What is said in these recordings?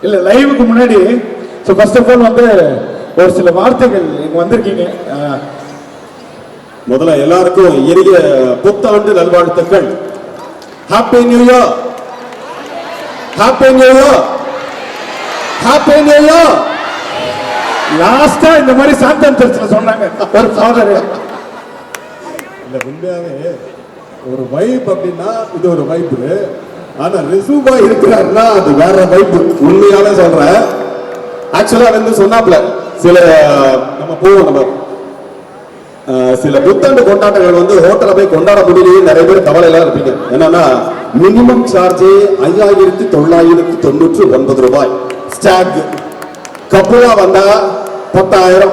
இல்ல லைவுக்கு முன்னாடி ஸோ ஃபர்ஸ்ட் ஆஃப் ஆல் வந்து ஒரு சில வார்த்தைகள் இங்க வந்திருக்கீங்க. முதல்ல எல்லாருக்கும் இனிய புத்தாண்டு நல்வாழ்த்துக்கள். Happy new year, happy new year, happy new year. லாஸ்டா இந்த மாதிரி சாந்தம் சர்ச்சில் சொன்னாங்க ஒரு ஃபாதர். இல்ல உண்மையாவே ஒரு வைப் அப்படின்னா இது ஒரு வைப். ஆனா ரிசூபா இருக்கிறாருன்னா அது வேற வைப். உண்மையாவே சொல்றேன். ஆக்சுவலா வந்து சொன்னாப்ல சில நம்ம போவோம், நம்ம சில புத்தாண்டு கொண்டாட்டங்கள் வந்து ஹோட்டல போய் கொண்டாட முடியலையே நிறைய பேர் கவலையெல்லாம் இருப்பீங்க. என்னன்னா மினிமம் சார்ஜே 5999 ரூபாய். ஸ்டாக் கப்புலா வந்தா 10,000,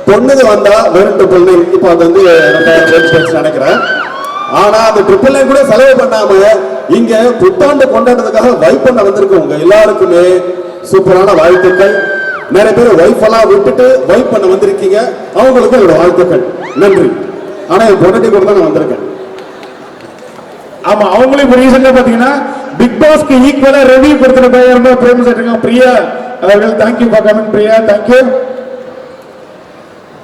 பொண்ணுங்க வந்தா வெறும் 999. இப்போ அது வந்து 2000 நினைக்கிறேன். ஆனா அந்த 999 கூட செலவு பண்ணாம இங்க புத்தாண்டு கொண்டாடுறதுக்காக வைப் பண்ண வந்திருக்கவங்க எல்லாருக்குமே சூப்பரான வாழ்த்துக்கள். நிறைய பேர் வைஃப் எல்லாம் விட்டுட்டு வைப் பண்ண வந்திருக்கீங்க, அவங்களுக்கும் என்னோட வாழ்த்துக்கள், நன்றி. ஆனா என் பொண்டாட்டி கூட தான் நான் வந்திருக்கேன். ஆமா, அவங்களும் இப்போ ரீசெண்டா பாத்தீங்கன்னா பிக் பாஸ்க்கு ஈக்குவலா ரிவ்யூ கொடுத்துட்டு போய் ரொம்ப ஃபேமஸ் ஆயிட்டாங்க. பிரியா அவர்கள் thank you for coming. Priya thank you.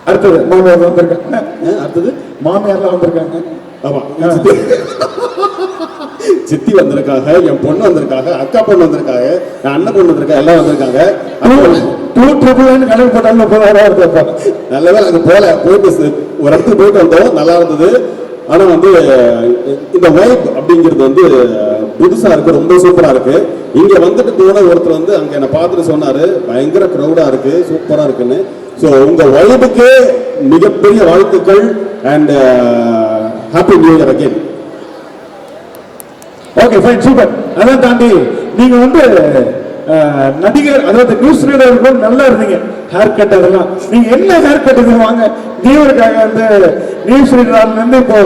அடுத்தது மாமியார் வந்திருக்காங்க. அடுத்தது மாமியார்லாம் வந்திருக்காங்க. ஆமா, சித்தி வந்திருக்காங்க, என் பொண்ணு வந்திருக்காங்க, அக்கா பொண்ணு வந்திருக்காங்க, என் அண்ணன் பொண்ணு வந்திருக்காங்க, எல்லாம் வந்திருக்காங்க. கனவு போட்டாலும் 30,000 இருப்பாங்க. நல்லவே அங்கே போயிட்டு ஒரு இடத்துக்கு போயிட்டு வந்தோம், நல்லா இருந்தது. ஆனா வந்து இந்த வைப் அப்படிங்கிறது வந்து புதுசா இருக்கு, ரொம்ப சூப்பரா இருக்கு. இங்க வந்துட்டு போன ஒருத்தர் வந்து அங்க என்ன பார்த்துட்டு சொன்னாரு, பயங்கர கிரௌடா இருக்கு, சூப்பரா இருக்குன்னு. ஸோ உங்க வைபுக்கு மிகப்பெரிய வாழ்த்துக்கள் and happy new year again. Okay fine, super. அதான் தாண்டி நீங்க வந்து நடிகர், அதாவது நியூஸ் ரீடர் நல்லா இருந்தீங்க. ஹேர் கட் அதெல்லாம் நீங்க என்ன ஹேர் கட் இது வாங்க தீவிரக்காக வந்து நியூஸ் ரீடர்ல இருந்து இப்போ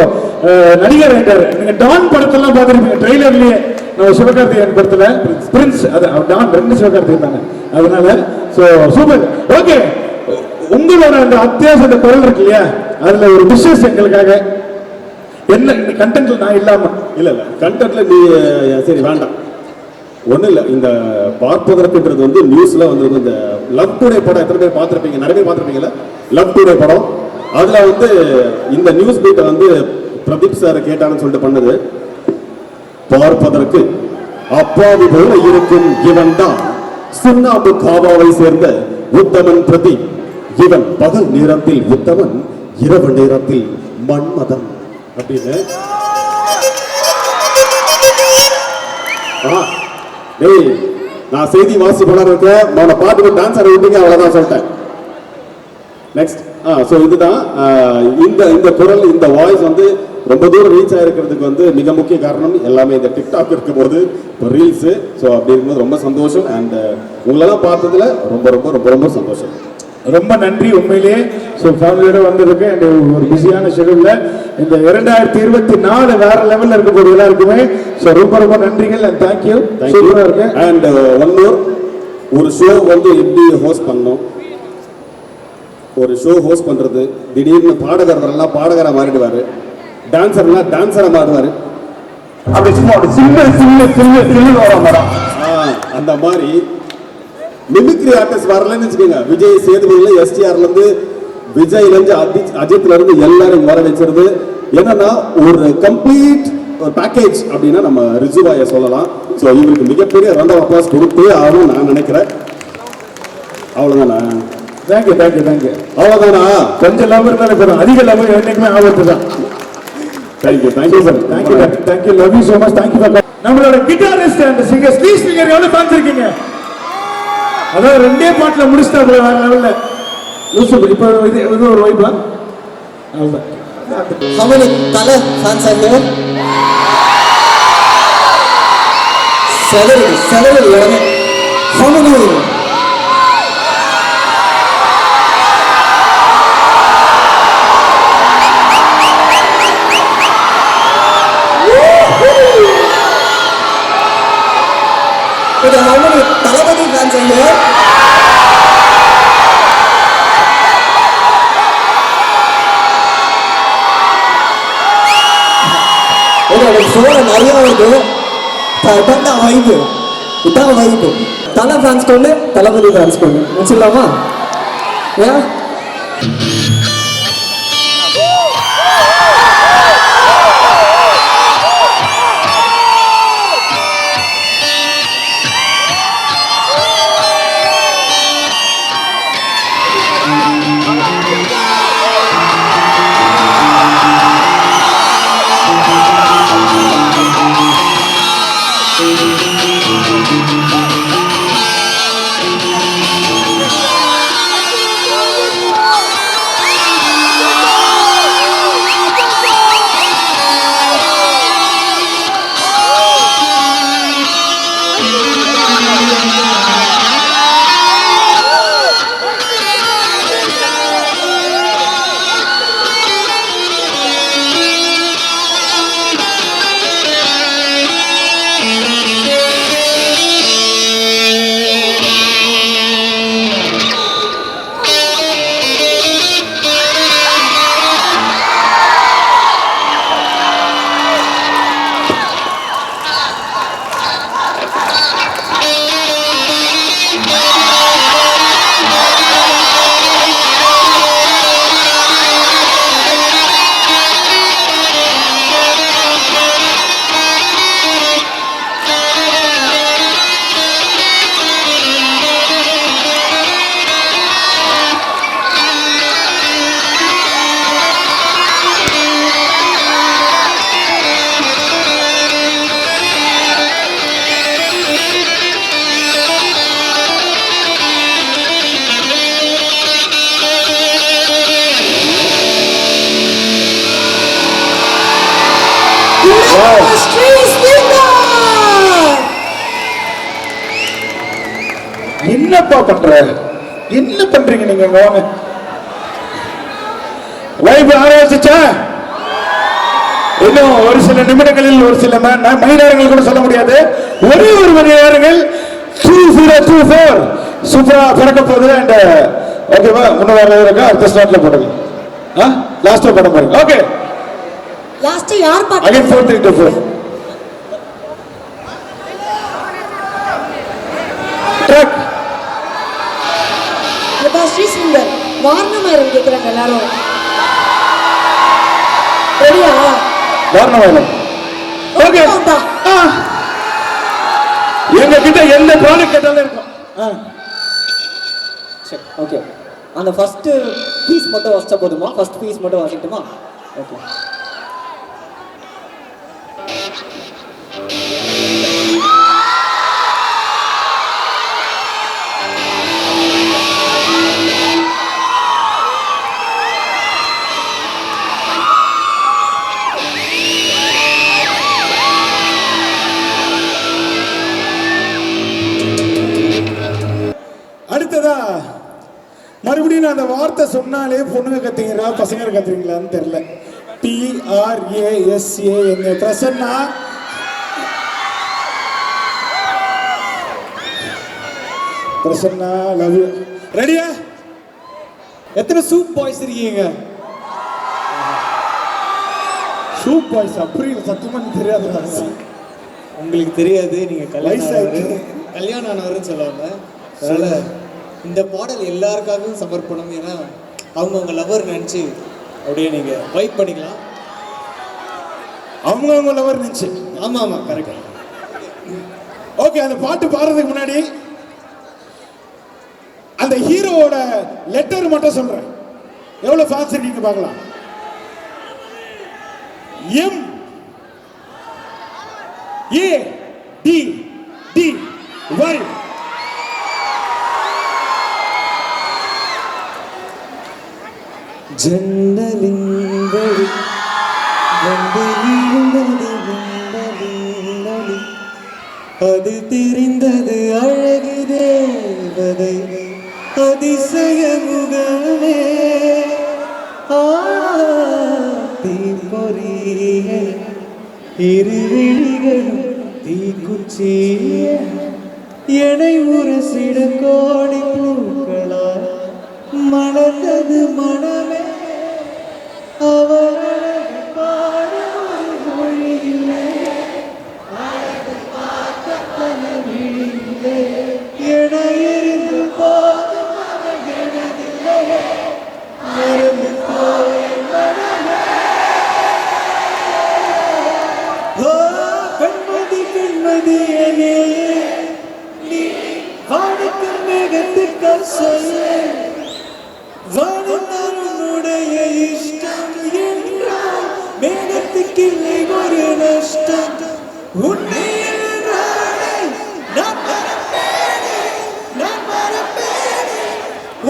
நடிகர் ஆயிட்டாரு. நீங்க டான் படத்தெல்லாம் பார்த்துருப்பீங்க, ட்ரெய்லர்லயே. நம்ம சிவகார்த்திகேயன் படத்துல பிரின்ஸ், அது டான் 2 சிவகார்த்திகேயன் தானே, அதனால ஸோ சூப்பர். ஓகே, உங்களோட அந்த அத்தியாவசிய குரல் இருக்கு இல்லையா, அதுல ஒரு விஷஸ் எங்களுக்காக என்ன கண்டென்ட்ல நான் இல்லாம. இல்ல கண்டென்ட்ல நீ சரி வேண்டாம், ஒண்ணு இல்ல. இந்த பார்ப்பதற்குன்றது வந்து நியூஸ்ல வந்து இந்த லவ் டுடே படம் எத்தனை பேர் பார்த்திருப்பீங்க? நிறைய பேர் பார்த்திருப்பீங்கல்ல லவ் டுடே படம். அதுல வந்து இந்த நியூஸ் பீட்டை வந்து பிரதீப் சார் கேட்டான்னு சொல்லிட்டு பண்ணது. பார்ப்பதற்கு அப்பாவி போல இருக்கும் இவன் தான் சுண்ணாம்பு காவாவை சேர்ந்த உத்தமன் பிரதீப். இவன் பகல் நேரத்தில் உத்தமன், இரவு நேரத்தில் மன்மதன் அப்படின்னு. டேய், நான் செய்தி வாசிப்பாளர் இருக்கேன், நான் பாட்டுக்கு டான்ஸ் விட்டீங்க, அவ்வளவுதான் சொல்லிட்டேன். நெக்ஸ்ட். ஸோ இதுதான் இந்த குரல், இந்த வாய்ஸ் வந்து ரொம்ப தூரம் ரீச் ஆகிருக்கிறதுக்கு வந்து மிக முக்கிய காரணம் எல்லாமே இந்த டிக்டாக் இருக்கும் போது இப்போ ரீல்ஸு. ஸோ அப்படி இருக்கும்போது ரொம்ப சந்தோஷம். அண்ட் உங்களெல்லாம் பார்த்ததுல ரொம்ப ரொம்ப ரொம்ப ரொம்ப சந்தோஷம். ரொம்ப நன்றி உண்மையிலேயே. ஸோ ஃபேமிலியோட வந்திருக்கு அண்ட் ஒரு பிஸியான ஷெடியூல்ல இந்த 2024 வேற லெவலில் இருக்க போது எல்லாருக்குமே. ஸோ ரொம்ப ரொம்ப நன்றிகள் அண்ட் தேங்க்யூ. சூப்பராக இருக்கு. அண்ட் ஒன் மோர், ஒரு ஷோ வந்து எப்படி ஹோஸ்ட் பண்ணணும், ஒரு ஷோ ஹோஸ்ட் பண்றது, திடீர்னு பாடகரெல்லாம் பாடகரா மாறிடுவாரு, டான்சர்லாம் டான்சரா மாறுவாரு. அப்படி சும்மா சின்ன வரும். அந்த மாதிரி மிமிக்ரி ஆர்டிஸ்ட் வரலன்னு வச்சுக்கோங்க. விஜய் சேதுபதியில எஸ்டிஆர்ல இருந்து, விஜய்ல இருந்து, அஜித்ல இருந்து எல்லாரும் வர வச்சிருது. என்னன்னா ஒரு கம்ப்ளீட் பேக்கேஜ் அப்படின்னா நம்ம ரிஜுவாயை சொல்லலாம். ஸோ இவருக்கு மிகப்பெரிய ரவுண்ட் ஆஃப் அப்ளாஸ் கொடுத்தே ஆகும் நான் நினைக்கிறேன். அவ்வளவுதானா? Thank you thank you thank you. அவ்வளவுதானா? கொஞ்சம் லவ் இருந்தாலும் போதும், அதிக லவ் என்னைக்குமே ஆபத்து தான். Thank you thank you sir. Thank you thank you, love you so much. Thank you for நம்மளோட கிட்டாரிஸ்ட் அண்ட் சிங்கர் ஸ்லீ சிங்கர் எவ்வளவு ஃபேன்ஸ் இருக்கீங்க? அதாவது 2 பாட்டுல முடிச்சிட்டாங்க வேற லெவல்ல. இப்போ இது ஒரு வைப்பா அவ்வளவுதான். How many color fans are here? Several. How many? Okay, how many Talabadi fans are here? Okay, phone நிறைய வருது. தடண்டா வைப்பு. இதான் வைப்பு. தலை ஃபேன்ஸ் கொண்டு தளபதி ஃபேன்ஸ் கொண்டு வச்சுக்கலாமா? ஏன் என்னப்பா பண்ற? என்ன பண்றீங்க நீங்க? வாங்க, லைவ் ஆரம்பிச்சா இன்னும் ஒரு சில நிமிடங்களில், ஒரு சில மணி நேரங்கள் கூட சொல்ல முடியாது, ஒரே ஒரு மணி நேரங்கள் 2024 சூப்பரா பிறக்க போகுது. அண்ட் ஓகேவா, முன்னாடி இருக்கா அடுத்த ஸ்லாட்ல போடுங்க. லாஸ்டா படம் பாருங்க. ஓகே, லாஸ்ட் யார் பாட்டு? Again 4-3-2-4 track. ஸ்ரீ சுந்தர் வாரணமாயிரம் கேட்கிறாங்க எல்லாரும். ரெடியா? வாரணமாயிரம். ஓகே, எங்க கிட்ட எந்த ப்ராடக்ட் கேட்டாலும் இருக்கும். சரி, ஓகே. அந்த ஃபர்ஸ்ட் பீஸ் மட்டும் வாசிச்சா போதுமா? ஃபர்ஸ்ட் பீஸ் மட்டும் வாசிக்கட்டுமா? ஓகே. அடுத்ததா மறுபடியும் நான் அந்த வார்த்தை சொன்னாலே பொண்ணுங்க கத்துறீங்களா பசங்க கத்துறீங்களான்னு தெரியல. PRASAN Prasanna. Prasanna love you. ரெடியா? எத்தனை சூப் பாய்ஸ் இருக்கீங்க? சூப் பாய்ஸ் அப்படி சத்தியமா தெரியாது. உங்களுக்கு தெரியாது, நீங்க வயசாயிடுச்சு. கல்யாணம் ஆனவர்னு சொல்லுவாங்க. அதனால இந்த பாடல் எல்லாருக்காகவும் சமர்ப்பணம். ஏன்னா அவங்க லவர் நினச்சி அப்படியே நீங்க வைப் பண்ணிக்கலாம். அவங்க லவர் நினைச்சு. ஆமா ஆமா, கரெக்ட். ஓகே, அந்த பாட்டு பாடுறதுக்கு முன்னாடி அந்த ஹீரோவோட லெட்டர் மட்டும் சொல்றேன். எவ்வளவு ஃபேன்ஸ் இருக்கீங்க பார்க்கலாம். M A D D Y. ஜன்னலின் வழி வந்து விழுந்தது விண்வெளியின் ஒளி. அது தெரிந்தது அழகு தேவதை அதிசய முகமே. தீப்பொறிய இருவிழிகளும் தீக்குச்சிய எனை உரசிட கோடி பூக்களால் மலர்ந்தது மனமே. அவள் அழகு பாட ஒரு மொழியில்லை, அழகு பார்க்க பல விழி மேகத்துக்கள் சொல்ல வானுடைய இஷ்டம் என்றால் மேகத்துக்கு இல்லை ஒரு நஷ்டம் உன்னை என்றாலே நான் மறப்பேனே நான் மறப்பேனே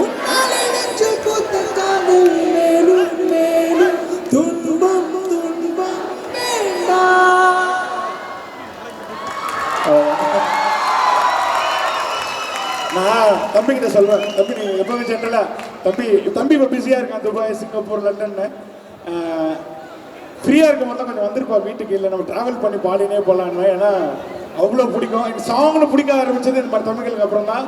உன்னாலே நெஞ்சு பூத்த காதல் மேலும் மேலும் துன்பம் துன்பம் வேண்டாம். நான் தம்பிக்கிட்ட சொல்வேன், தம்பி நீ எப்பவுமே ஜென்ரலா தம்பி இப்போ பிஸியாக இருக்கான், துபாய் சிங்கப்பூர் லண்டன்னு. ஃப்ரீயாக இருக்கும் போது கொஞ்சம் வந்திருப்பா வீட்டுக்கு, இல்லை நம்ம ட்ராவல் பண்ணி பாடினே போகலான்னு. ஏன்னா அவ்வளோ பிடிக்கும். இந்த சாங்னு பிடிக்க ஆரம்பிச்சது இந்த மாதிரி தமிழ்களுக்கு அப்புறம் தான்.